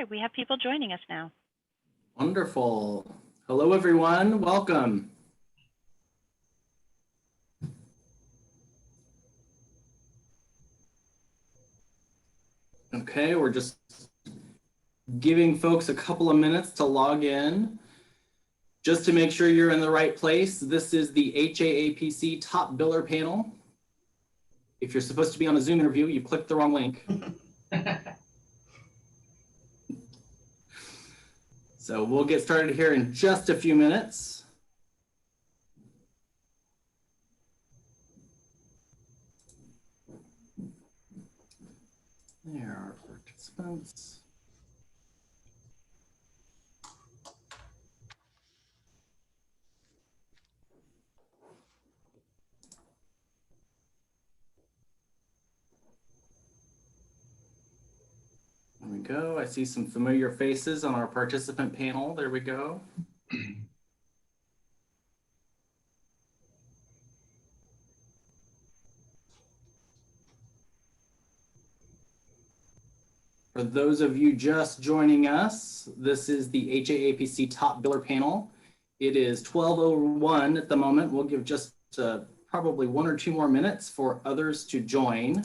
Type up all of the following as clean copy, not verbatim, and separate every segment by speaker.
Speaker 1: right, we have people joining us now.
Speaker 2: Wonderful. Hello, everyone. Welcome. Okay, we're just giving folks a couple of minutes to log in. Just to make sure you're in the right place, this is the HAAPC Top Biller Panel. If you're supposed to be on a Zoom interview, you clicked the wrong link. So we'll get started here in just a few minutes. There are participants. There we go. I see some familiar faces on our participant panel. There we go. For those of you just joining us, this is the HAAPC Top Biller Panel. It is 12:01 at the moment. We'll give just probably 1 or 2 more minutes for others to join.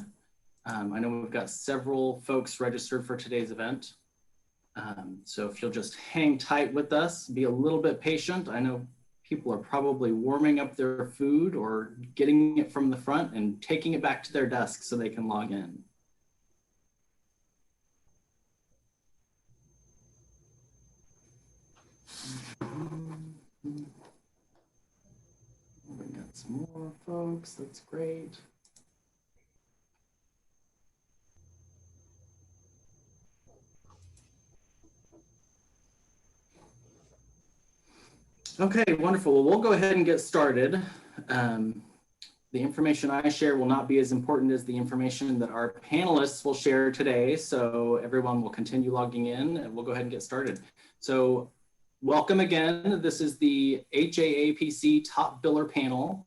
Speaker 2: I know we've got several folks registered for today's event. So if you'll just hang tight with us, be a little bit patient. I know people are probably warming up their food or getting it from the front and taking it back to their desk so they can log in. We got some more folks. That's great. Okay, wonderful. Well, we'll go ahead and get started. The information I share will not be as important as the information that our panelists will share today. So everyone will continue logging in and we'll go ahead and get started. So welcome again. This is the HAAPC Top Biller Panel.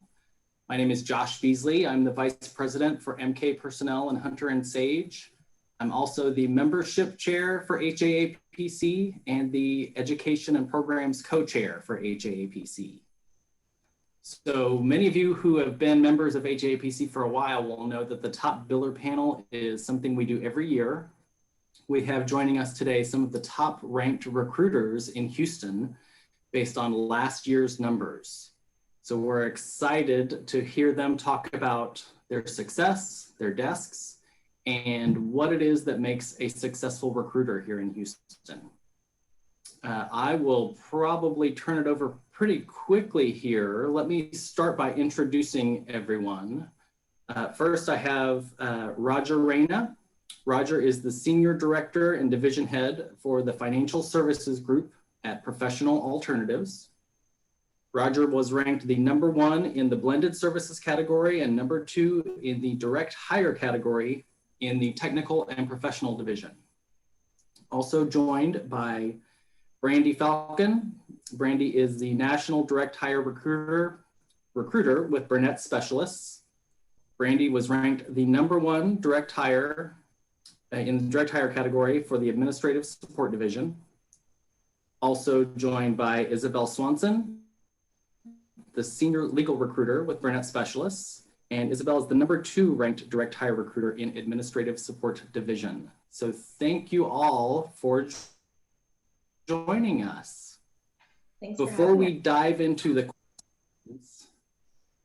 Speaker 2: My name is Josh Beasley. I'm the Vice President for MK Personnel and Hunter and Sage. I'm also the Membership Chair for HAAPC and the Education and Programs Co-Chair for HAAPC. So many of you who have been members of HAAPC for a while will know that the Top Biller Panel is something we do every year. We have joining us today some of the top ranked recruiters in Houston based on last year's numbers. So we're excited to hear them talk about their success, their desks, and what it is that makes a successful recruiter here in Houston. I will probably turn it over pretty quickly here. Let me start by introducing everyone. First, I have Roger Reyna. Roger is the Senior Director and Division Head for the Financial Services Group at Professional Alternatives. Roger was ranked the #1 in the blended services category and #2 in the direct hire category in the technical and professional division. Also joined by Brandy Falcon. Brandy is the National Direct Hire recruiter with Burnett Specialists. Brandy was ranked the #1 direct hire in the direct hire category for the Administrative Support Division. Also joined by Isabel Swanson, the Senior Legal Recruiter with Burnett Specialists. And Isabel is the #2 ranked direct hire recruiter in Administrative Support Division. So thank you all for joining us.
Speaker 3: Thanks.
Speaker 2: Before we dive into the questions,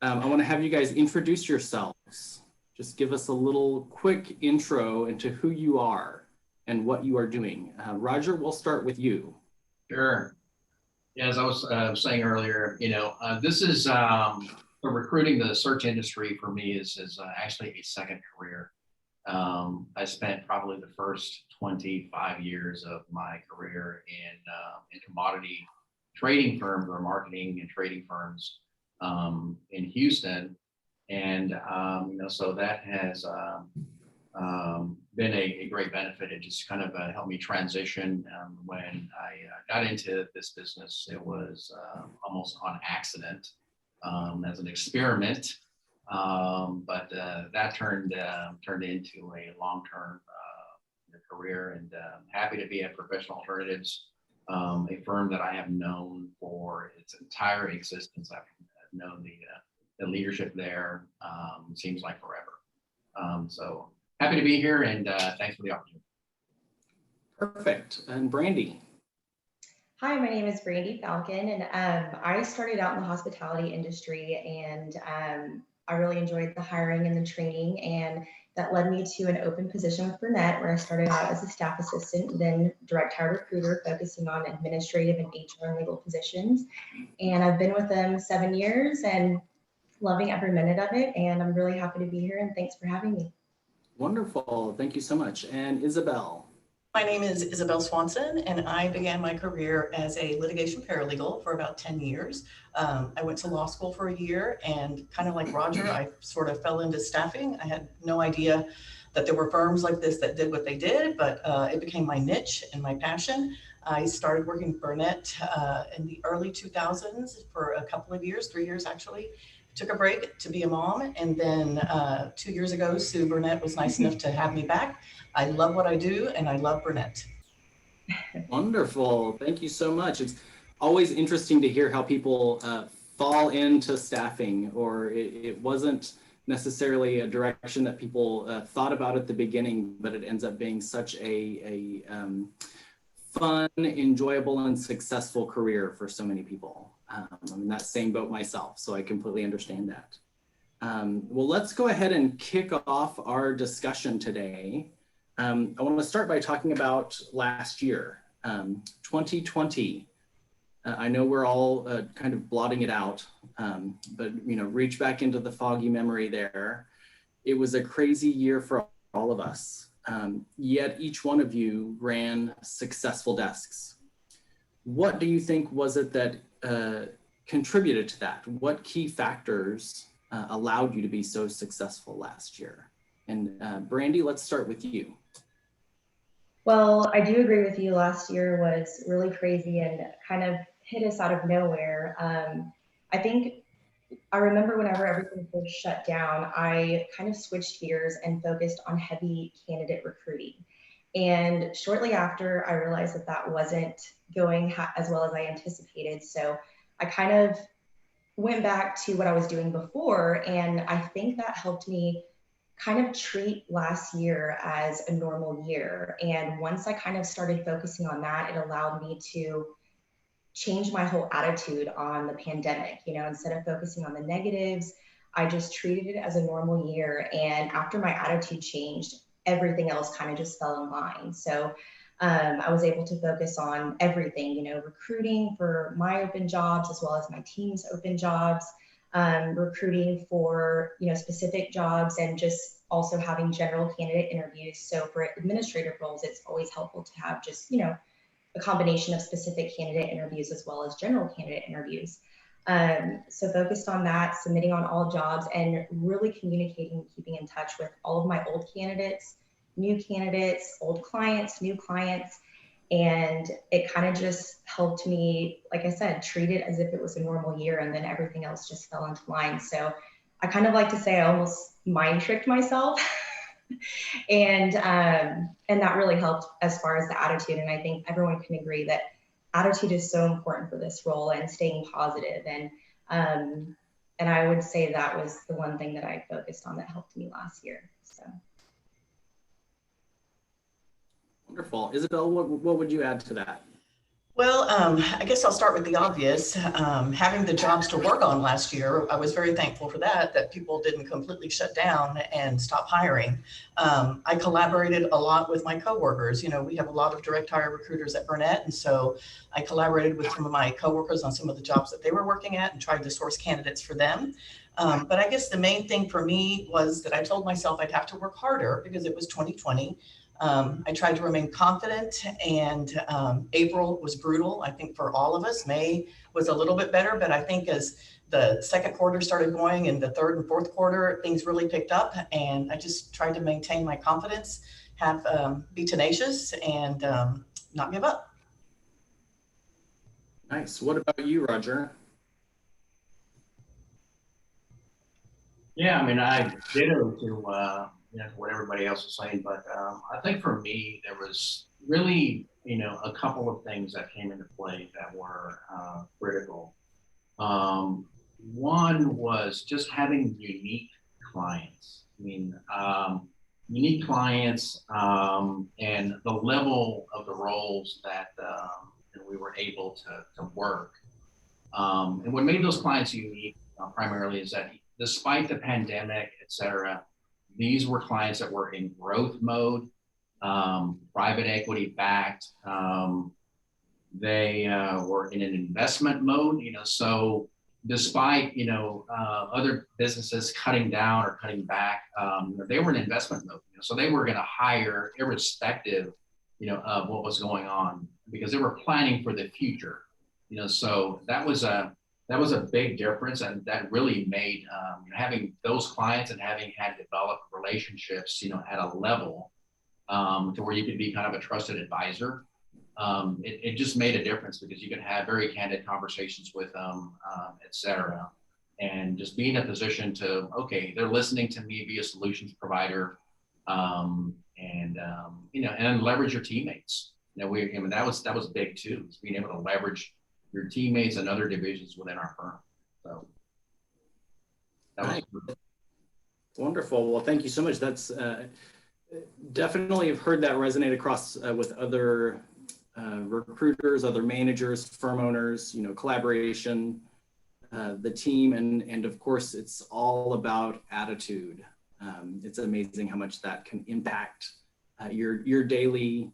Speaker 2: I want to have you guys introduce yourselves. Just give us a little quick intro into who you are and what you are doing. Roger, we'll start with you.
Speaker 4: Sure. Yeah, as I was saying earlier, this is recruiting. The search industry for me is actually a second career. I spent probably the first 25 years of my career in commodity trading firms or marketing and trading firms in Houston. And, so that has been a great benefit. It just kind of helped me transition. When I got into this business, it was almost on accident as an experiment. But that turned into a long-term their career, and happy to be at Professional Alternatives, a firm that I have known for its entire existence. I've known the leadership there, seems like forever. So happy to be here, and thanks for the opportunity.
Speaker 2: Perfect. And Brandy.
Speaker 1: Hi, my name is Brandy Falcon, and I started out in the hospitality industry, and I really enjoyed the hiring and the training, and that led me to an open position with Burnett, where I started out as a staff assistant, then direct hire recruiter, focusing on administrative and HR and legal positions. And I've been with them 7 years and loving every minute of it, and I'm really happy to be here, and thanks for having me.
Speaker 2: Wonderful. Thank you so much. And Isabel.
Speaker 3: My name is Isabel Swanson, and I began my career as a litigation paralegal for about 10 years. I went to law school for a year, and kind of like Roger, I sort of fell into staffing. I had no idea that there were firms like this that did what they did, but it became my niche and my passion. I started working with Burnett in the early 2000s for a couple of years, 3 years actually. Took a break to be a mom, and then 2 years ago, Sue Burnett was nice enough to have me back. I love what I do, and I love Burnett.
Speaker 2: Wonderful. Thank you so much. It's always interesting to hear how people fall into staffing, or it wasn't necessarily a direction that people thought about at the beginning, but it ends up being such a fun, enjoyable, and successful career for so many people. I'm in that same boat myself, so I completely understand that. Well, let's go ahead and kick off our discussion today. I want to start by talking about last year, 2020. I know we're all kind of blotting it out, but reach back into the foggy memory there. It was a crazy year for all of us, yet each one of you ran successful desks. What do you think was it that contributed to that? What key factors allowed you to be so successful last year? And Brandy, let's start with you.
Speaker 1: Well, I do agree with you. Last year was really crazy and kind of hit us out of nowhere. I think I remember whenever everything first shut down, I kind of switched gears and focused on heavy candidate recruiting. And shortly after, I realized that that wasn't going as well as I anticipated. So I kind of went back to what I was doing before. And I think that helped me kind of treat last year as a normal year. And once I kind of started focusing on that, it allowed me to change my whole attitude on the pandemic. Instead of focusing on the negatives, I just treated it as a normal year. And after my attitude changed, everything else kind of just fell in line. So I was able to focus on everything, recruiting for my open jobs as well as my team's open jobs, recruiting for specific jobs, and just also having general candidate interviews. So for administrative roles, it's always helpful to have just a combination of specific candidate interviews as well as general candidate interviews. So focused on that, submitting on all jobs, and really communicating, keeping in touch with all of my old candidates, new candidates, old clients, new clients. And it kind of just helped me, like I said, treat it as if it was a normal year, and then everything else just fell into line. So I kind of like to say I almost mind tricked myself. and that really helped as far as the attitude. And I think everyone can agree that attitude is so important for this role, and staying positive. And I would say that was the one thing that I focused on that helped me last year. So.
Speaker 2: Wonderful. Isabel, what would you add to that?
Speaker 3: Well, I guess I'll start with the obvious. Having the jobs to work on last year, I was very thankful for that people didn't completely shut down and stop hiring. I collaborated a lot with my coworkers. We have a lot of direct hire recruiters at Burnett, and so I collaborated with some of my coworkers on some of the jobs that they were working at and tried to source candidates for them. But I guess the main thing for me was that I told myself I'd have to work harder because it was 2020. I tried to remain confident, and April was brutal, I think, for all of us. May was a little bit better, but I think as the second quarter started going and the third and fourth quarter, things really picked up, and I just tried to maintain my confidence, be tenacious, and not give up.
Speaker 2: Nice. What about you, Roger?
Speaker 4: Yeah, I mean, I ditto to what everybody else is saying, but I think for me, there was really, a couple of things that came into play that were critical. One was just having unique clients. I mean, unique clients and the level of the roles that we were able to work. And what made those clients unique primarily is that despite the pandemic, et cetera, these were clients that were in growth mode, private equity backed. They were in an investment mode, so despite, other businesses cutting down or cutting back, they were in investment mode. So they were going to hire irrespective, of what was going on because they were planning for the future. So that was a big difference, and that really made having those clients and having had developed relationships, at a level to where you could be kind of a trusted advisor. It just made a difference because you could have very candid conversations with them, et cetera, and just be in a position to, okay, they're listening to me, be a solutions provider, and then leverage your teammates. That was big too, is being able to leverage your teammates and other divisions within our firm. So that was
Speaker 2: wonderful. Well, thank you so much. That's definitely have heard that resonate across with other recruiters, other managers, firm owners, collaboration, the team, and of course, it's all about attitude. It's amazing how much that can impact your daily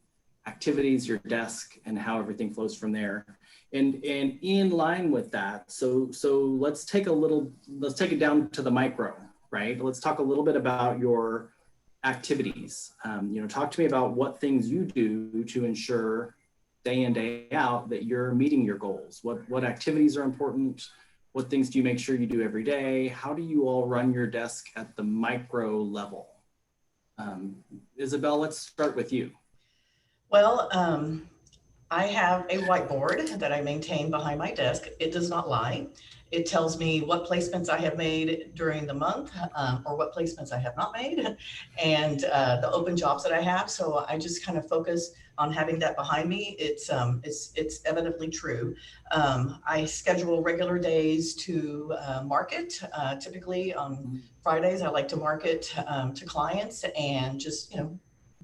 Speaker 2: activities, your desk, and how everything flows from there. And in line with that, so let's take it down to the micro, right? Let's talk a little bit about your activities. Talk to me about what things you do to ensure day in, day out that you're meeting your goals. What activities are important? What things do you make sure you do every day? How do you all run your desk at the micro level? Isabel, let's start with you.
Speaker 3: Well, I have a whiteboard that I maintain behind my desk. It does not lie. It tells me what placements I have made during the month or what placements I have not made and the open jobs that I have. So I just kind of focus on having that behind me. It's evidently true. I schedule regular days to market. Typically on Fridays, I like to market to clients and just,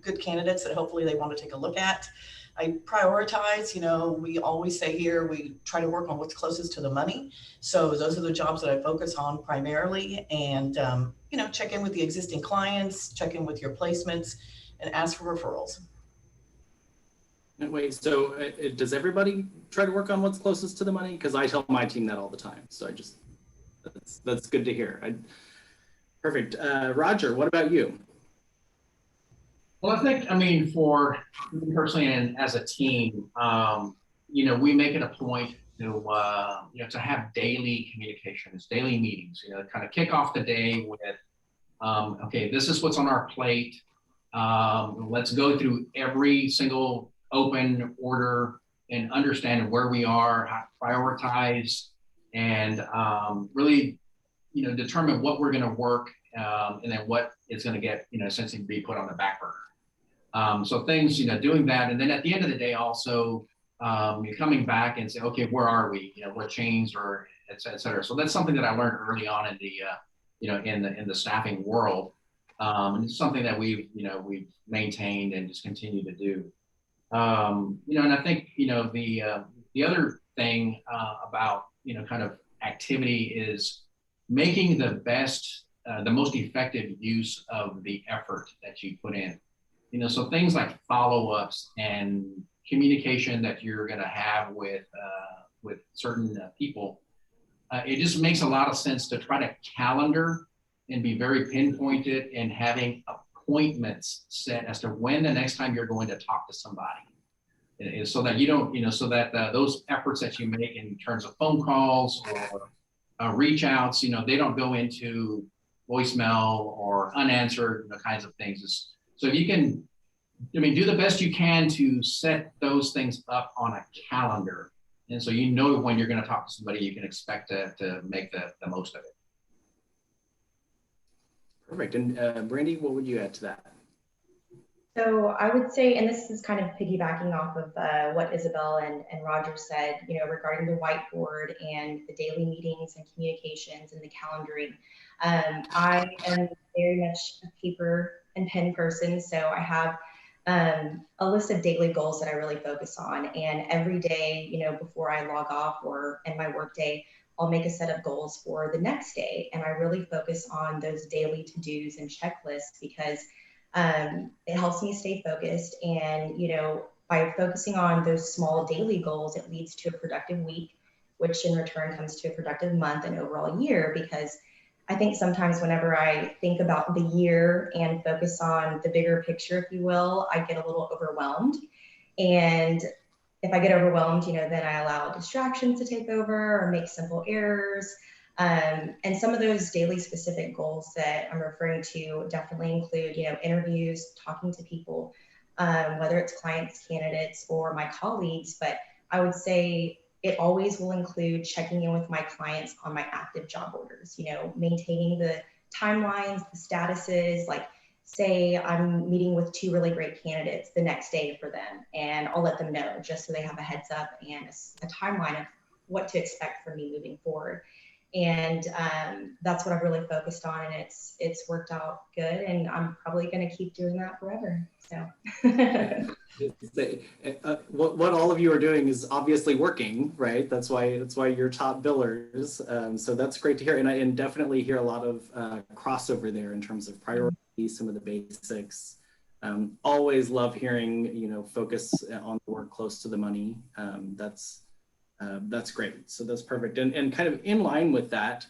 Speaker 3: good candidates that hopefully they want to take a look at. I prioritize, we always say here, we try to work on what's closest to the money. So those are the jobs that I focus on primarily and, check in with the existing clients, check in with your placements and ask for referrals.
Speaker 2: Wait, so does everybody try to work on what's closest to the money? Because I tell my team that all the time. So that's good to hear. Perfect. Roger, what about you?
Speaker 4: Well, I think, for me personally and as a team, we make it a point to have daily communications, daily meetings, kind of kick off the day with, okay, this is what's on our plate. Let's go through every single open order and understand where we are, how to prioritize, and really, determine what we're going to work and then what is going to get, essentially be put on the back burner. So things, doing that. And then at the end of the day, also coming back and say, okay, where are we? What changed or et cetera. So that's something that I learned early on in the, in the staffing world. And it's something that we've maintained and just continue to do. And I think, the other thing about, kind of activity is making the best, the most effective use of the effort that you put in. So things like follow-ups and communication that you're going to have with certain people, it just makes a lot of sense to try to calendar and be very pinpointed and having appointments set as to when the next time you're going to talk to somebody, so that you don't, so that those efforts that you make in terms of phone calls or reach outs, they don't go into voicemail or unanswered kinds of things. So if you can, do the best you can to set those things up on a calendar. And so when you're going to talk to somebody, you can expect to make the most of it.
Speaker 2: Perfect. And Brandy, what would you add to that?
Speaker 1: So I would say, and this is kind of piggybacking off of what Isabel and Roger said, regarding the whiteboard and the daily meetings and communications and the calendaring. I am very much a paper and pen person, so I have a list of daily goals that I really focus on. And every day, before I log off or end my work day, I'll make a set of goals for the next day. And I really focus on those daily to-dos and checklists because it helps me stay focused. And, by focusing on those small daily goals, it leads to a productive week, which in return comes to a productive month and overall year. Because I think sometimes whenever I think about the year and focus on the bigger picture, if you will, I get a little overwhelmed. And if I get overwhelmed, then I allow distractions to take over or make simple errors. And some of those daily specific goals that I'm referring to definitely include, interviews, talking to people, whether it's clients, candidates, or my colleagues. But I would say it always will include checking in with my clients on my active job orders, maintaining the timelines, the statuses, like say I'm meeting with 2 really great candidates the next day for them, and I'll let them know just so they have a heads up and a timeline of what to expect from me moving forward. And that's what I've really focused on, and it's worked out good, and I'm probably going to keep doing that forever. So
Speaker 2: what all of you are doing is obviously working, right? That's why you're top billers. So that's great to hear, and I definitely hear a lot of crossover there in terms of priorities, some of the basics. Always love hearing focus on the work close to the money. That's great. So that's perfect. And kind of in line with that,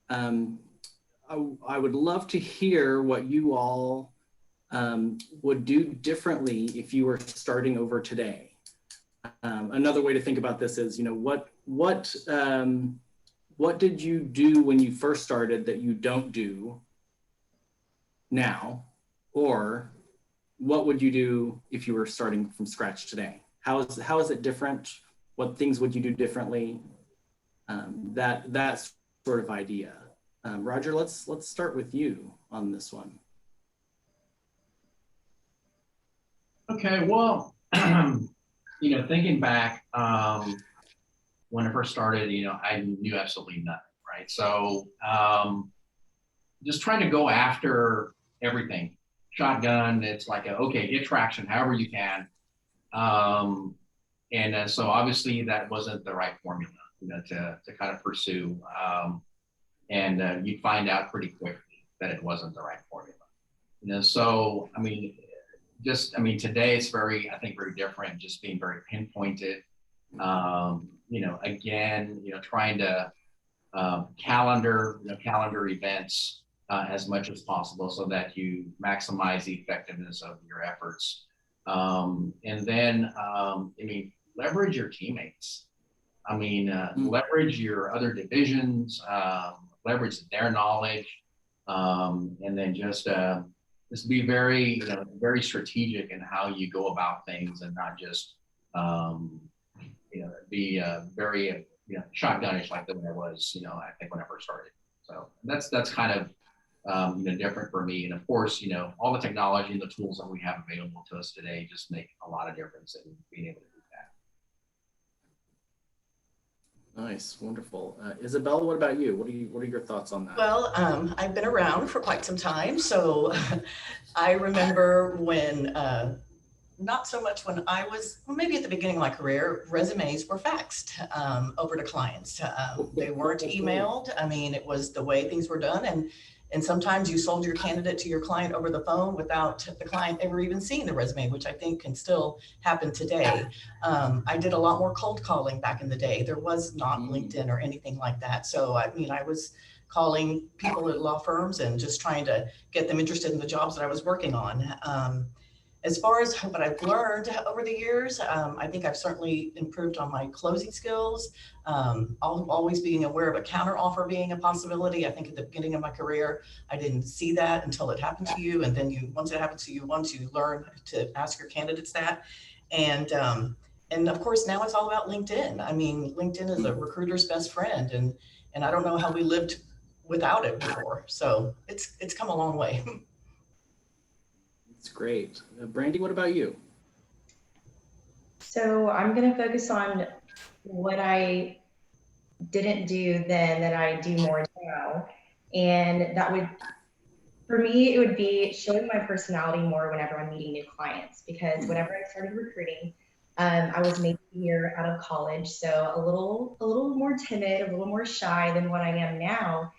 Speaker 2: I would love to hear what you all would do differently if you were starting over today. Another way to think about this is, what did you do when you first started that you don't do now? Or what would you do if you were starting from scratch today? How is it different? What things would you do differently? That sort of idea. Roger, let's start with you on this one.
Speaker 4: Okay, well, thinking back, when I first started, I knew absolutely nothing, right? So just trying to go after everything. Shotgun, it's like, okay, get traction however you can. And so obviously that wasn't the right formula, to kind of pursue. And you'd find out pretty quickly that it wasn't the right formula. So, today it's very different, just being very pinpointed. Again, trying to calendar events as much as possible so that you maximize the effectiveness of your efforts. And then, leverage your teammates. Leverage your other divisions, leverage their knowledge, and then just be very, very strategic in how you go about things, and not just, be very, shotgunish like the way I was, I think when I first started. So that's kind of, different for me. And of course, all the technology and the tools that we have available to us today just make a lot of difference in being able to do that.
Speaker 2: Nice, wonderful. Isabel, what about you? What are your thoughts on that?
Speaker 3: Well, I've been around for quite some time, so I remember when, not so much when I was, well, maybe at the beginning of my career, resumes were faxed over to clients. They weren't emailed. It was the way things were done. And sometimes you sold your candidate to your client over the phone without the client ever even seeing the resume, which I think can still happen today. I did a lot more cold calling back in the day. There was not LinkedIn or anything like that. So, I was calling people at law firms and just trying to get them interested in the jobs that I was working on. As far as what I've learned over the years, I think I've certainly improved on my closing skills. Always being aware of a counter offer being a possibility. I think at the beginning of my career, I didn't see that until it happened to you. And then once it happens to you, once you learn to ask your candidates that. And of course, now it's all about LinkedIn. LinkedIn is a recruiter's best friend. And I don't know how we lived without it before. So it's come a long way.
Speaker 2: It's great. Brandy, what about you?
Speaker 1: So I'm going to focus on what I didn't do then that I do more now. And that would, for me, it would be showing my personality more whenever I'm meeting new clients, because whenever I started recruiting, I was maybe a year out of college, so a little more timid, a little more shy than what I am now.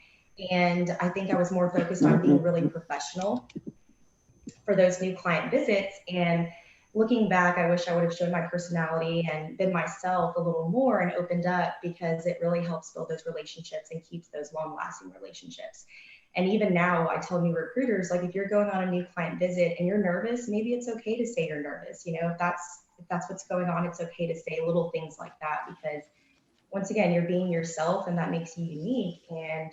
Speaker 1: And I think I was more focused on being really professional for those new client visits. And looking back, I wish I would have shown my personality and been myself a little more and opened up, because it really helps build those relationships and keeps those long lasting relationships. And even now, I tell new recruiters, like, if you're going on a new client visit and you're nervous, maybe it's okay to say you're nervous. You know, if that's what's going on, it's okay to say little things like that, because once again, you're being yourself and that makes you unique. And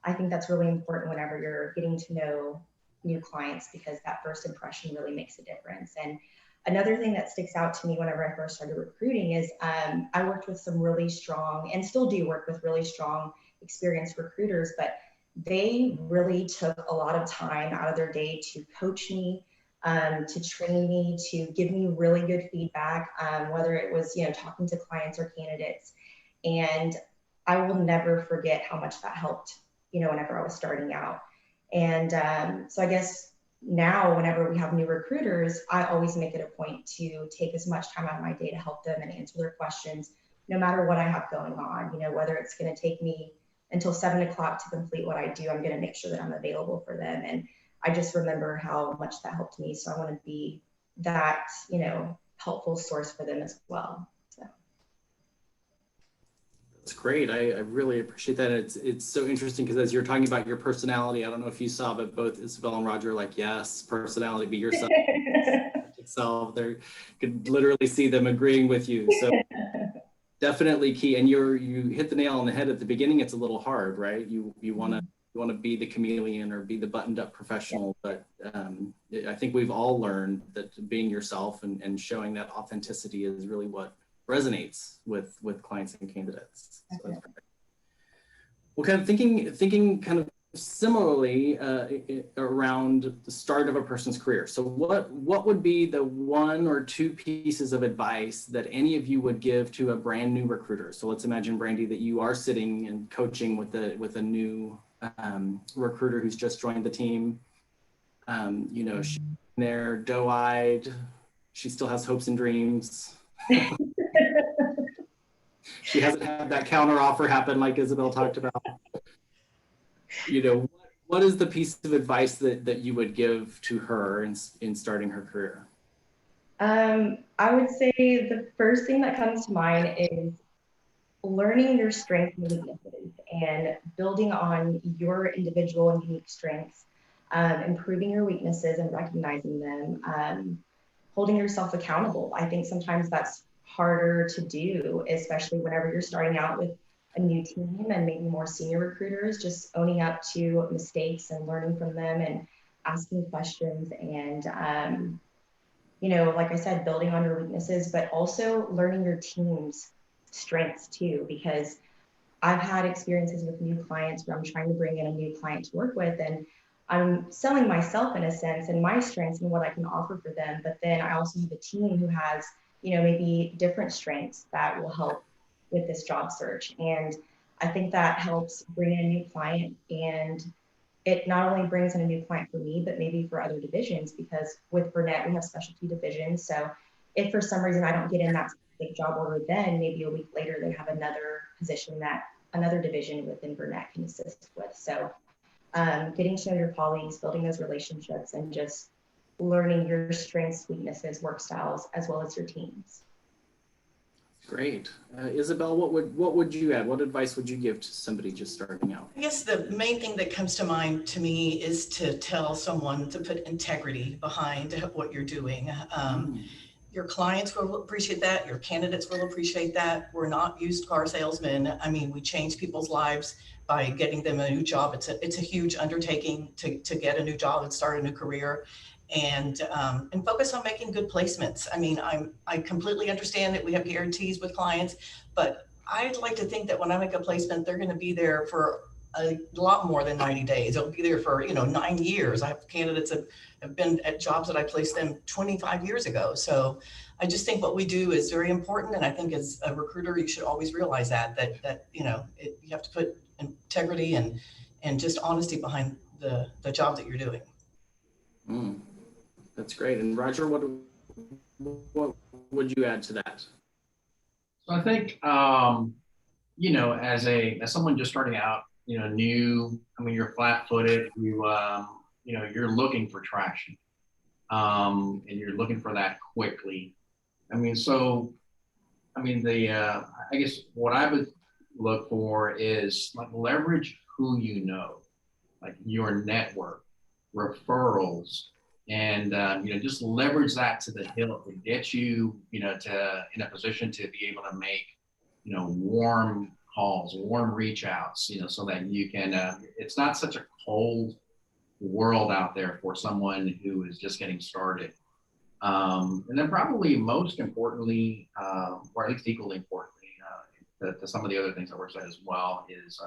Speaker 1: I think that's really important whenever you're getting to know new clients, because that first impression really makes a difference. And another thing that sticks out to me whenever I first started recruiting is I worked with some really strong, and still do work with really strong, experienced recruiters, but they really took a lot of time out of their day to coach me, to train me, to give me really good feedback, whether it was, you know, talking to clients or candidates. And I will never forget how much that helped, you know, whenever I was starting out. And so I guess now, whenever we have new recruiters, I always make it a point to take as much time out of my day to help them and answer their questions, no matter what I have going on. You know, whether it's going to take me until 7 o'clock to complete what I do, I'm going to make sure that I'm available for them. And I just remember how much that helped me. So I want to be that, you know, helpful source for them as well. So.
Speaker 2: That's great. I really appreciate that. It's so interesting because as you're talking about your personality, I don't know if you saw, but both Isabel and Roger are like, yes, personality, be yourself. Self. They could literally see them agreeing with you. So definitely key. And you hit the nail on the head at the beginning. It's a little hard, right? You want to be the chameleon or be the buttoned up professional, but I think we've all learned that being yourself and showing that authenticity is really what resonates with clients and candidates. So that's perfect. Well, kind of thinking kind of similarly around the start of a person's career. So what would be the one or two pieces of advice that any of you would give to a brand new recruiter? So let's imagine, Brandy, that you are sitting and coaching with a new recruiter who's just joined the team. You know, she's there doe-eyed, she still has hopes and dreams. She hasn't had that counter offer happen like Isabel talked about. You know, what is the piece of advice that you would give to her in starting her career?
Speaker 1: I would say the first thing that comes to mind is learning your strengths and weaknesses and building on your individual and unique strengths, improving your weaknesses and recognizing them, holding yourself accountable. I think sometimes that's harder to do, especially whenever you're starting out with a new team and maybe more senior recruiters, just owning up to mistakes and learning from them and asking questions and, you know, like I said, building on your weaknesses, but also learning your team's strengths too, because I've had experiences with new clients where I'm trying to bring in a new client to work with, and I'm selling myself in a sense and my strengths and what I can offer for them. But then I also have a team who has, you know, maybe different strengths that will help with this job search. And I think that helps bring in a new client, and it not only brings in a new client for me, but maybe for other divisions, because with Burnett, we have specialty divisions. So if for some reason I don't get in that specific job order, then maybe a week later, they have another position that another division within Burnett can assist with. So getting to know your colleagues, building those relationships, and just learning your strengths, weaknesses, work styles, as well as your teams.
Speaker 2: Great. Isabel, what would you add? What advice would you give to somebody just starting out?
Speaker 3: I guess the main thing that comes to mind to me is to tell someone to put integrity behind what you're doing. Your clients will appreciate that. Your candidates will appreciate that. We're not used car salesmen. I mean, we change people's lives by getting them a new job. It's a huge undertaking to get a new job and start a new career. And focus on making good placements. I mean, I completely understand that we have guarantees with clients, but I'd like to think that when I make a placement, they're going to be there for a lot more than 90 days. It'll be there for, 9 years. I have candidates that have been at jobs that I placed them 25 years ago. So I just think what we do is very important. And I think as a recruiter, you should always realize that you have to put integrity and just honesty behind the job that you're doing.
Speaker 2: That's great. And Roger, what would you add to that?
Speaker 4: So I think, as someone just starting out, new, you're flat-footed, you're looking for traction, and you're looking for that quickly. I guess what I would look for is like leverage who you know, like your network, referrals, and just leverage that to the hilt to get you, in a position to be able to make, warm calls, warm reach outs, so that you can, it's not such a cold world out there for someone who is just getting started. And then probably most importantly, or at least equally importantly, to some of the other things that were said as well is,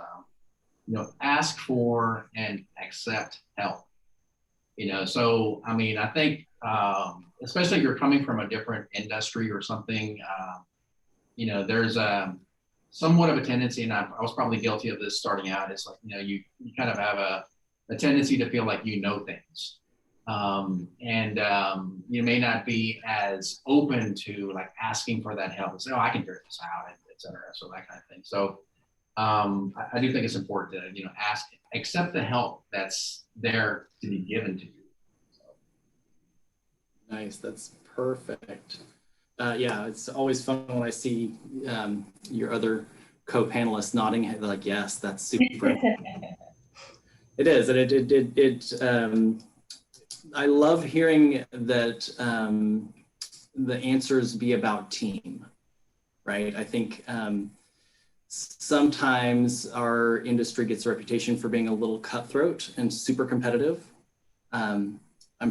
Speaker 4: ask for and accept help. So, I think, especially if you're coming from a different industry or something, there's somewhat of a tendency, and I was probably guilty of this starting out. It's like, you kind of have a tendency to feel like you know things. You may not be as open to like asking for that help and say, oh, I can figure this out, et cetera. So that kind of thing. So I do think it's important to, accept the help that's there to be given to you. So.
Speaker 2: Nice, that's perfect. Yeah, it's always fun when I see your other co-panelists nodding like, yes, that's super. It is, and I love hearing that the answers be about team, right? I think sometimes our industry gets a reputation for being a little cutthroat and super competitive. I'm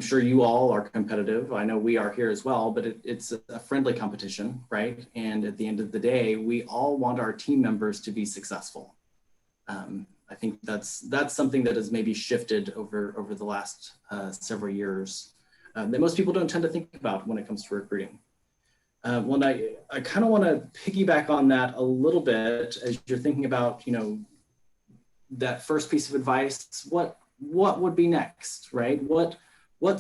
Speaker 2: sure you all are competitive. I know we are here as well, but it's a friendly competition, right? And at the end of the day, we all want our team members to be successful. I think that's something that has maybe shifted over the last several years that most people don't tend to think about when it comes to recruiting. Well, I kind of want to piggyback on that a little bit as you're thinking about, that first piece of advice. What would be next, right? What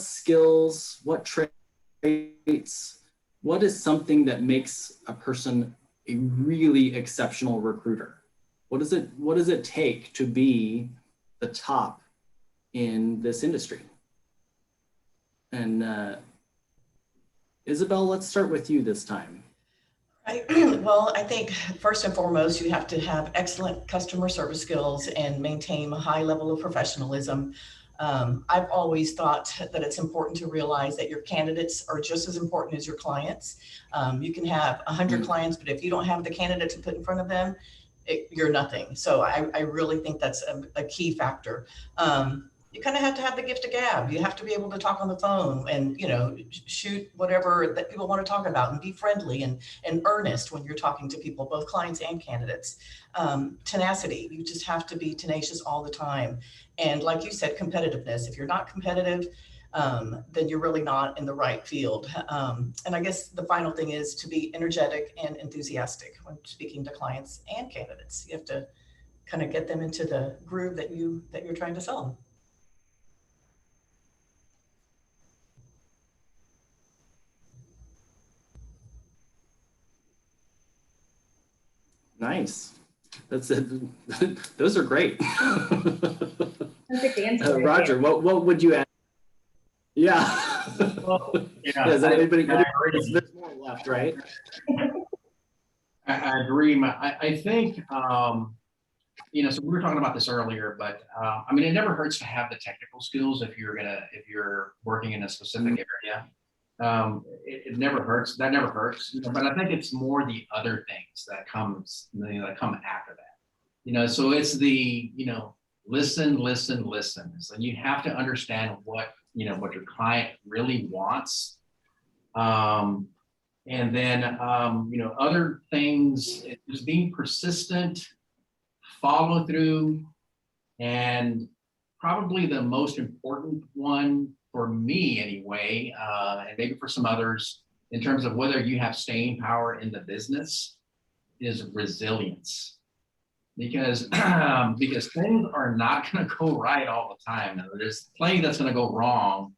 Speaker 2: skills, what traits, what is something that makes a person a really exceptional recruiter? What does it take to be the top in this industry? And Isabel, let's start with you this time.
Speaker 3: Well, I think first and foremost, you have to have excellent customer service skills and maintain a high level of professionalism. I've always thought that it's important to realize that your candidates are just as important as your clients. You can have 100 clients, but if you don't have the candidate to put in front of them, you're nothing. So I really think that's a key factor. You kind of have to have the gift of gab. You have to be able to talk on the phone and, shoot whatever that people want to talk about and be friendly and earnest when you're talking to people, both clients and candidates. Tenacity, you just have to be tenacious all the time. And like you said, competitiveness. If you're not competitive, then you're really not in the right field. And I guess the final thing is to be energetic and enthusiastic when speaking to clients and candidates. You have to kind of get them into the groove that you're trying to sell them.
Speaker 2: Nice. That's it. Those are great.
Speaker 1: Perfect answer.
Speaker 2: Roger, what would you add? Yeah.
Speaker 4: Well, yeah.
Speaker 2: Does anybody there's more left, right?
Speaker 4: I agree. I think, so we were talking about this earlier, but it never hurts to have the technical skills if you're working in a specific area. It never hurts. That never hurts. But I think it's more the other things that come after that. So it's the listen. So you have to understand what your client really wants. And then other things, just being persistent, follow through, And probably the most important one for me anyway, and maybe for some others, in terms of whether you have staying power in the business, is resilience. Because because things are not going to go right all the time. There's plenty that's going to go wrong,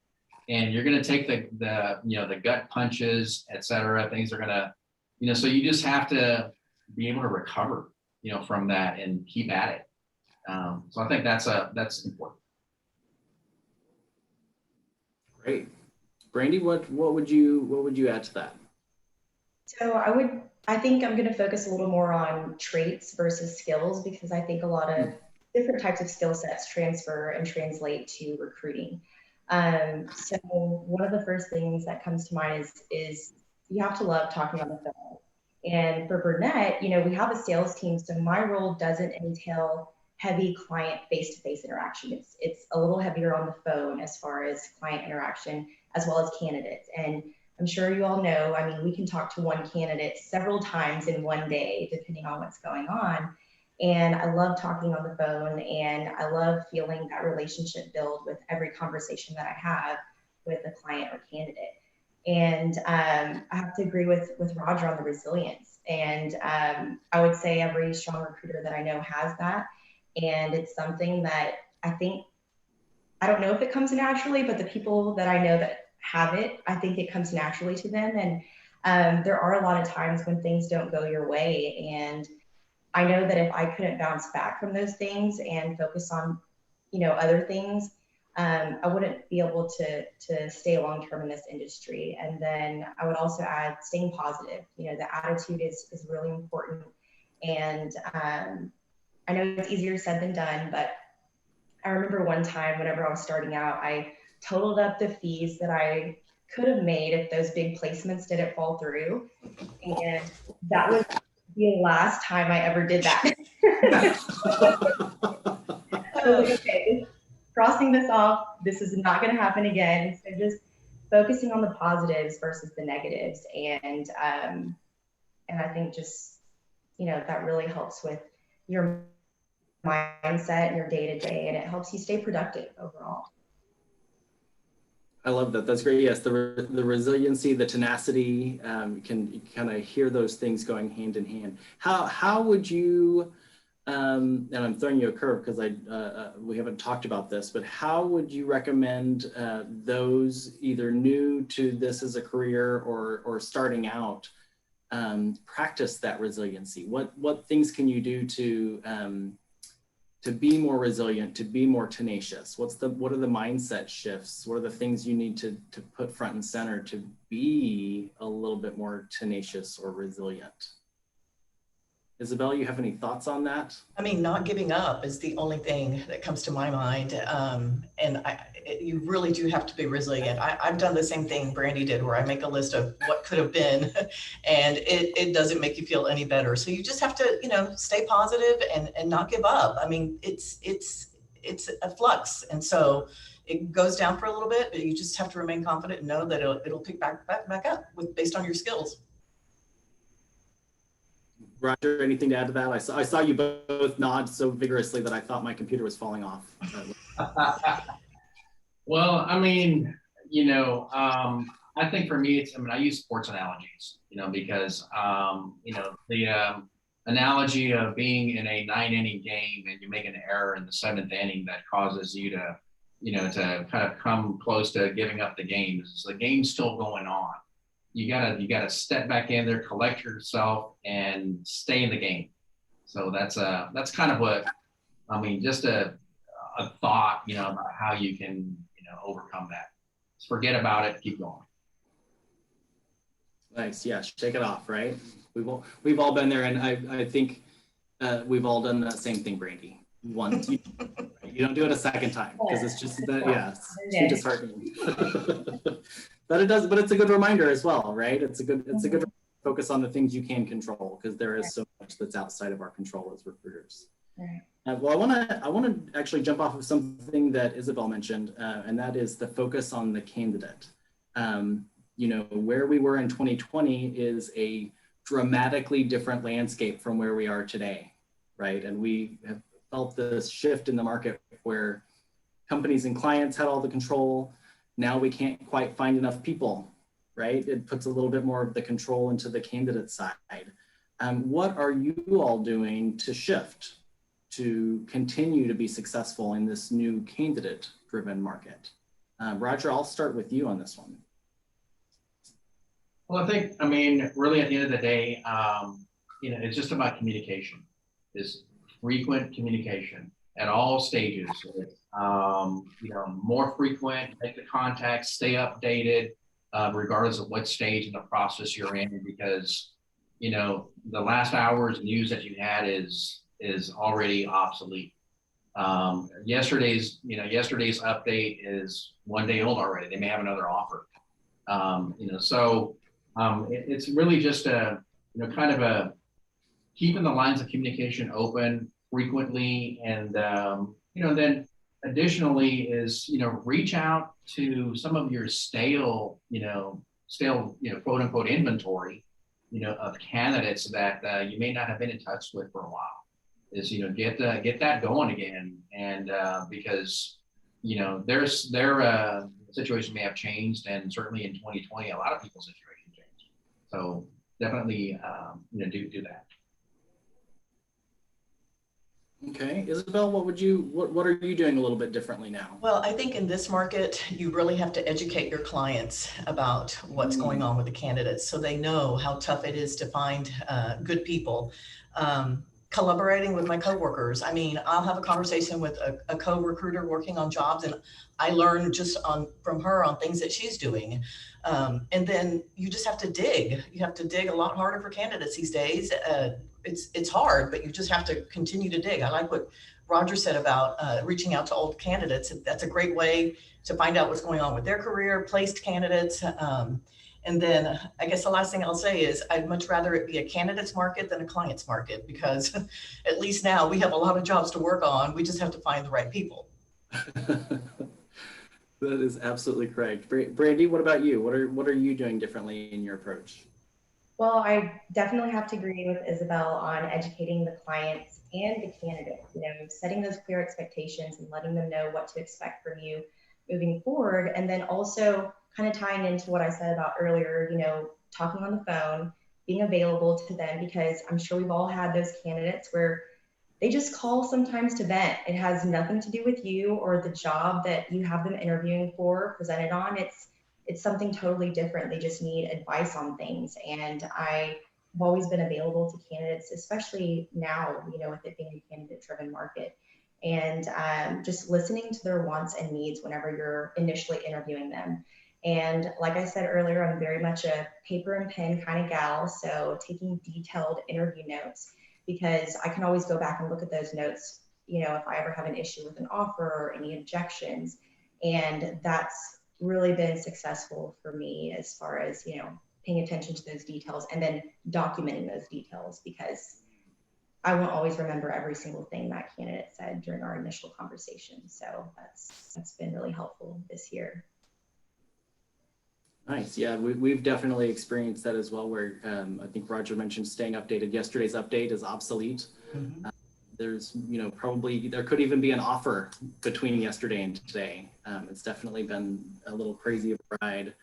Speaker 4: and you're going to take the gut punches, et cetera. Things are going to, so you just have to be able to recover, from that and keep at it. So I think that's important.
Speaker 2: Great. Brandy, what would you add to that?
Speaker 1: So I think I'm going to focus a little more on traits versus skills, because I think a lot of different types of skill sets transfer and translate to recruiting. So one of the first things that comes to mind is you have to love talking on the phone. And for Burnett, we have a sales team, so my role doesn't entail heavy client face-to-face interaction. It's a little heavier on the phone as far as client interaction, as well as candidates. And I'm sure you all know, we can talk to one candidate several times in one day, depending on what's going on. And I love talking on the phone, and I love feeling that relationship build with every conversation that I have with a client or candidate. And I have to agree with Roger on the resilience. And I would say every strong recruiter that I know has that. And it's something that I don't know if it comes naturally, but the people that I know that have it, I think it comes naturally to them. And there are a lot of times when things don't go your way. And I know that if I couldn't bounce back from those things and focus on, other things, I wouldn't be able to stay long-term in this industry. And then I would also add staying positive. The attitude is really important. And I know it's easier said than done, but I remember one time whenever I was starting out, I totaled up the fees that I could have made if those big placements didn't fall through. And that was the last time I ever did that. I was like, okay, crossing this off, this is not going to happen again. So just focusing on the positives versus the negatives. And I think just, that really helps with your mindset and your day-to-day, and it helps you stay productive overall.
Speaker 2: I love that. That's great. Yes, the resiliency, the tenacity, you can kind of hear those things going hand in hand. How would you, and I'm throwing you a curve because we haven't talked about this, but how would you recommend those either new to this as a career or starting out practice that resiliency? What things can you do to be more resilient, to be more tenacious? What are the mindset shifts? What are the things you need to put front and center to be a little bit more tenacious or resilient? Isabel, you have any thoughts on that?
Speaker 3: Not giving up is the only thing that comes to my mind. And you really do have to be resilient. I've done the same thing Brandy did, where I make a list of what could have been, and it doesn't make you feel any better. So you just have to, stay positive and not give up. It's a flux. And so it goes down for a little bit, but you just have to remain confident and know that it'll pick back up based on your skills.
Speaker 2: Roger, anything to add to that? I saw you both nod so vigorously that I thought my computer was falling off.
Speaker 4: Well, I think for me, I use sports analogies, because, the analogy of being in a 9-inning game and you make an error in the 7th inning that causes you to, to kind of come close to giving up the game. The game's still going on. You gotta step back in there, collect yourself, and stay in the game. So that's kind of what just a thought, about how you can overcome that. Just forget about it, keep going.
Speaker 2: Nice, yeah, shake it off, right? We've all been there, and I think we've all done that same thing, Brandy. Once you don't do it a second time, because it's just that, it's too disheartening. But it's a good reminder as well, right? It's a good focus on the things you can control, because there is so much that's outside of our control as recruiters.
Speaker 1: Right.
Speaker 2: Well, I want to actually jump off of something that Isabel mentioned, and that is the focus on the candidate. Where we were in 2020 is a dramatically different landscape from where we are today, right? And we have felt this shift in the market where companies and clients had all the control. Now we can't quite find enough people, right? It puts a little bit more of the control into the candidate side. What are you all doing to shift to continue to be successful in this new candidate-driven market? Roger, I'll start with you on this one.
Speaker 4: Well, I mean, really at the end of the day, it's just about communication. Is frequent communication at all stages. More frequent, make the contact, stay updated, regardless of what stage in the process you're in, because, the last hour's news that you had is already obsolete. Yesterday's update is 1 day old already. They may have another offer. It's really just kind of a keeping the lines of communication open frequently, and then additionally is reach out to some of your stale quote unquote inventory of candidates that you may not have been in touch with for a while. Is get that going again, and because their situation may have changed, and certainly in 2020 a lot of people's situation changed. So definitely do that.
Speaker 2: Okay, Isabel, what are you doing a little bit differently now?
Speaker 3: Well, I think in this market, you really have to educate your clients about what's going on with the candidates, so they know how tough it is to find good people. Collaborating with my coworkers. I mean, I'll have a conversation with a co-recruiter working on jobs, and I learn just from her on things that she's doing. And then you just have to dig. You have to dig a lot harder for candidates these days. It's hard, but you just have to continue to dig. I like what Roger said about reaching out to old candidates. That's a great way to find out what's going on with their career, placed candidates. And then I guess the last thing I'll say is I'd much rather it be a candidate's market than a client's market, because at least now we have a lot of jobs to work on. We just have to find the right people.
Speaker 2: That is absolutely correct. Brandy, what about you? What are you doing differently in your approach?
Speaker 1: Well, I definitely have to agree with Isabel on educating the clients and the candidates, setting those clear expectations and letting them know what to expect from you moving forward. And then also kind of tying into what I said about earlier, talking on the phone, being available to them, because I'm sure we've all had those candidates where they just call sometimes to vent. It has nothing to do with you or the job that you have them interviewing for, presented on. It's something totally different. They just need advice on things. And I've always been available to candidates, especially now, with it being a candidate-driven market. And just listening to their wants and needs whenever you're initially interviewing them. And like I said earlier, I'm very much a paper and pen kind of gal. So taking detailed interview notes, because I can always go back and look at those notes, if I ever have an issue with an offer or any objections. And that's really been successful for me as far as, paying attention to those details and then documenting those details, because I won't always remember every single thing that candidate said during our initial conversation. So that's been really helpful this year.
Speaker 2: Nice. Yeah, we've definitely experienced that as well, where I think Roger mentioned staying updated. Yesterday's update is obsolete. Mm-hmm. There's, probably there could even be an offer between yesterday and today. It's definitely been a little crazy of a ride.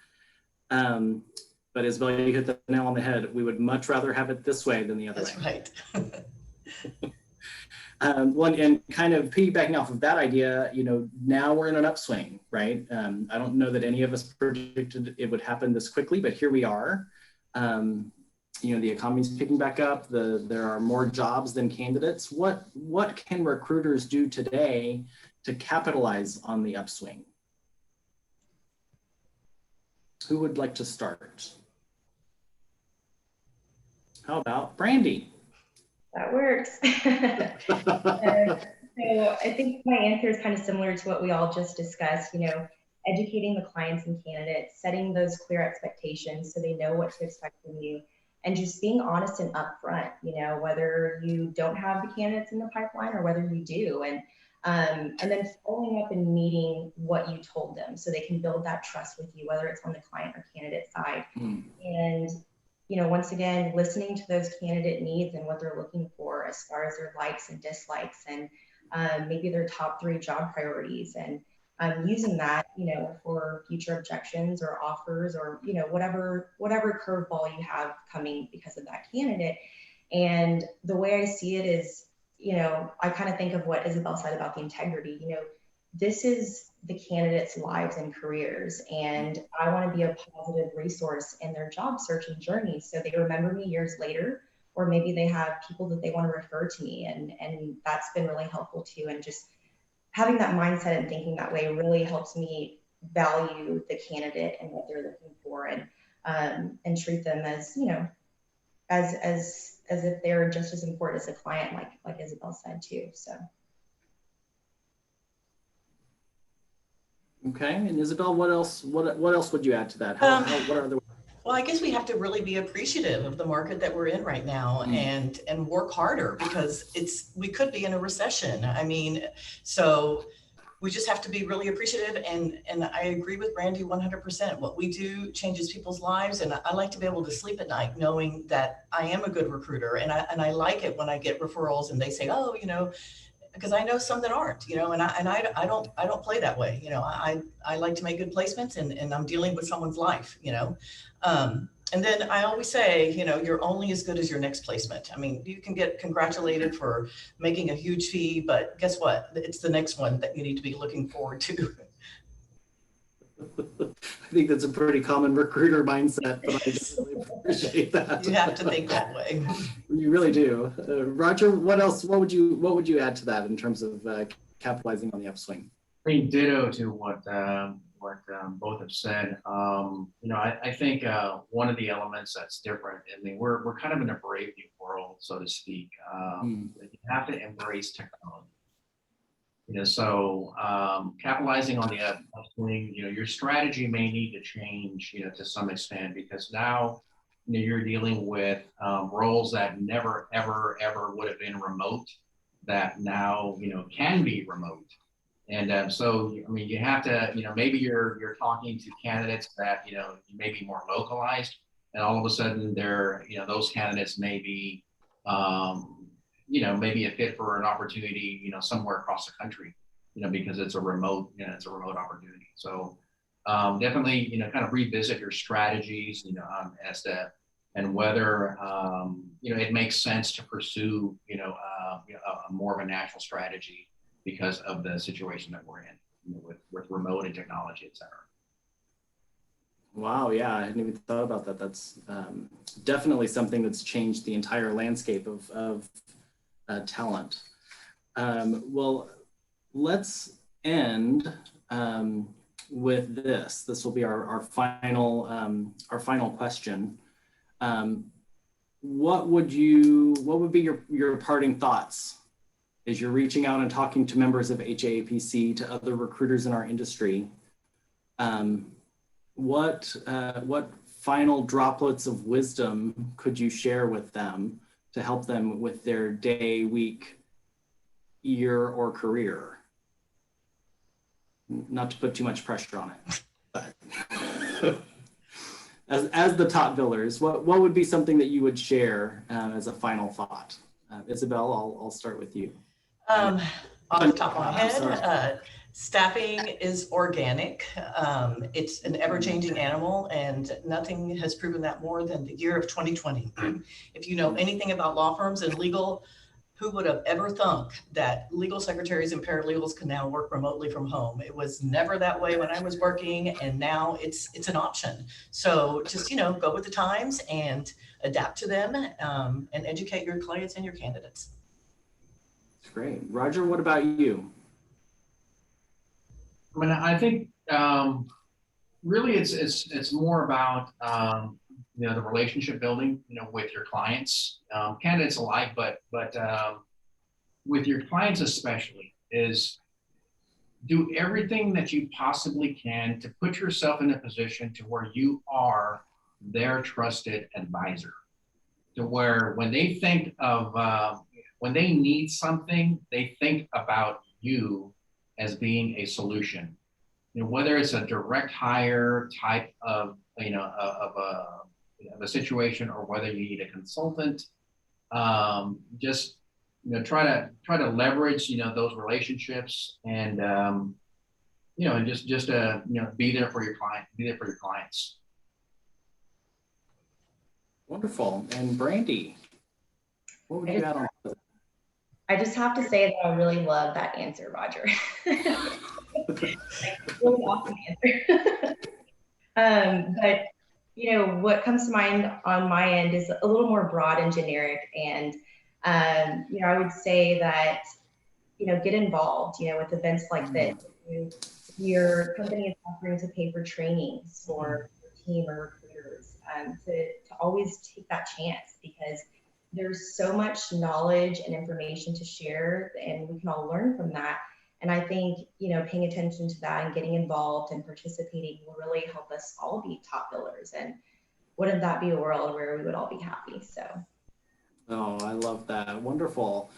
Speaker 2: But Isabel, you hit the nail on the head. We would much rather have it this way than the other way.
Speaker 3: That's right.
Speaker 2: Well, and kind of piggybacking off of that idea, now we're in an upswing, right? I don't know that any of us predicted it would happen this quickly, but here we are. The economy's picking back up. There are more jobs than candidates. What can recruiters do today to capitalize on the upswing? Who would like to start? How about Brandy?
Speaker 1: That works. So I think my answer is kind of similar to what we all just discussed, educating the clients and candidates, setting those clear expectations so they know what to expect from you, and just being honest and upfront, whether you don't have the candidates in the pipeline or whether you do, and then following up and meeting what you told them so they can build that trust with you, whether it's on the client or candidate side. And once again, listening to those candidate needs and what they're looking for as far as their likes and dislikes, and maybe their top 3 job priorities, and using that, for future objections or offers, or, whatever curveball you have coming because of that candidate. And the way I see it is, I kind of think of what Isabel said about the integrity. This is the candidates' lives and careers, and I want to be a positive resource in their job searching journey, so they remember me years later, or maybe they have people that they want to refer to me, and that's been really helpful too. And just having that mindset and thinking that way really helps me value the candidate and what they're looking for, and treat them as, as if they're just as important as a client, like Isabel said too. So.
Speaker 2: Okay, and Isabel, what else would you add to that? What are the
Speaker 3: Well, I guess we have to really be appreciative of the market that we're in right now, and work harder, because we could be in a recession. I mean, so we just have to be really appreciative. And I agree with Brandy 100%. What we do changes people's lives. And I like to be able to sleep at night knowing that I am a good recruiter. And I like it when I get referrals and they say, oh, because I know some that aren't, and I don't play that way. I like to make good placements, and I'm dealing with someone's life, and then I always say, you're only as good as your next placement. I mean, you can get congratulated for making a huge fee, but guess what? It's the next one that you need to be looking forward to.
Speaker 2: I think that's a pretty common recruiter mindset, but I definitely appreciate that.
Speaker 3: You have to think that way.
Speaker 2: You really do. Roger, what would you add to that in terms of capitalizing on the upswing?
Speaker 4: I mean, ditto to what both have said. I think one of the elements that's different, I mean, we're kind of in a brave new world, so to speak. You have to embrace technology. So capitalizing on the upswing, your strategy may need to change, to some extent, because now, you're dealing with roles that never, ever, ever would have been remote, that now, can be remote. And so, I mean, you have to, maybe you're talking to candidates that, may be more localized, and all of a sudden they're, those candidates may be, maybe a fit for an opportunity, somewhere across the country, because it's a remote, opportunity. So definitely, kind of revisit your strategies, as to, and whether, it makes sense to pursue, a more of a national strategy because of the situation that we're in, with remote and technology, et cetera.
Speaker 2: Wow, yeah, I hadn't even thought about that. That's definitely something that's changed the entire landscape of talent. Well, let's end with this. This will be our final question. What would be your parting thoughts as you're reaching out and talking to members of HAAPC, to other recruiters in our industry? What final droplets of wisdom could you share with them to help them with their day, week, year, or career? Not to put too much pressure on it, but as the top billers, what would be something that you would share as a final thought? Isabel, I'll start with you.
Speaker 3: Off the top of my head, staffing is organic. It's an ever-changing animal, and nothing has proven that more than the year of 2020. If you know anything about law firms and legal, who would have ever thunk that legal secretaries and paralegals can now work remotely from home? It was never that way when I was working, and now it's an option. So just, go with the times and adapt to them, and educate your clients and your candidates.
Speaker 2: That's great. Roger, what about you?
Speaker 4: I mean, I think really it's more about the relationship building, with your clients, candidates alike, but with your clients especially, is do everything that you possibly can to put yourself in a position to where you are their trusted advisor, to where when they think of when they need something, they think about you as being a solution. Whether it's a direct hire type of of a situation, or whether you need a consultant, just try to leverage, those relationships and, and just be there for your clients.
Speaker 2: Wonderful. And Brandy, what would you add on?
Speaker 1: I just have to say that I really love that answer, Roger. Really awesome answer. But what comes to mind on my end is a little more broad and generic. And I would say that get involved. With events like this. Your company is offering to pay for trainings for your team or recruiters, to always take that chance, because there's so much knowledge and information to share, and we can all learn from that. And I think, paying attention to that and getting involved and participating will really help us all be top billers. And wouldn't that be a world where we would all be happy? So.
Speaker 2: Oh, I love that. Wonderful.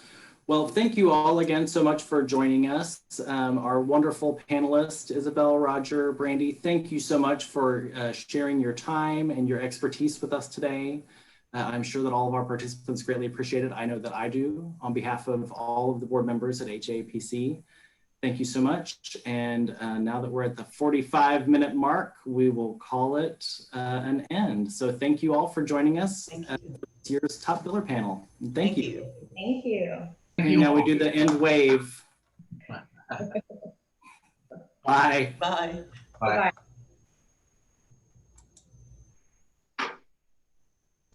Speaker 2: Well, thank you all again so much for joining us. Our wonderful panelists, Isabel, Roger, Brandy, thank you so much for sharing your time and your expertise with us today. I'm sure that all of our participants greatly appreciate it. I know that I do. On behalf of all of the board members at HAAPC, thank you so much. And now that we're at the 45-minute mark, we will call it an end. So thank you all for joining us.
Speaker 3: Thank you.
Speaker 2: This year's Top Biller panel. Thank you.
Speaker 1: Thank you.
Speaker 2: Now we do the end wave. Bye.
Speaker 3: Bye.
Speaker 4: Bye.
Speaker 1: Bye.